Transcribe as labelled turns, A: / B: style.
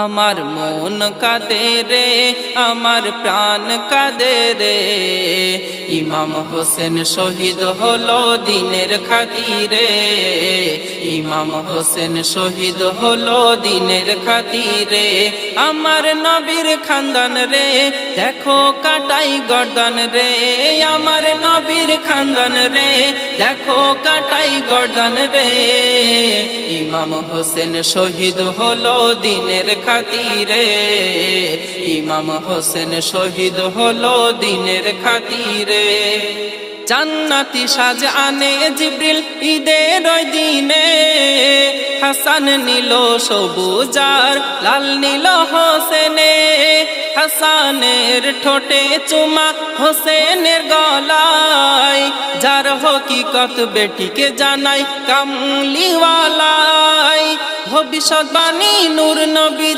A: আমার মন কাঁদে রে, আমার প্রাণ কাঁদে রে, ইমাম হোসেন শহীদ হলো দিনের খাতিরে। ইমাম হোসেন শহীদ হলো দিনের খাতিরে। আমার নবীর খানদান রে, দেখো কাটাই গর্দান রে। আমার নবীর খানদান রে, দেখো কাটাই গর্দান রে। ইমাম হোসেন শহীদ হলো দিনের খাতিরে। ইমাম হোসেন শহীদ হলো দিনের খাতিরে। জান্নাতি সাজ আনে জিবরিল ঈদের ওই দিনে, হাসান নিল সবুজার লাল নীল হোসেনে। হাসানের ঠোঁটে চুমা হোসেনের গলায়, যার হকিকত বেটিকে জানাই কামলিওয়ালাই। ভবিষ্যৎবাণী নূর নবী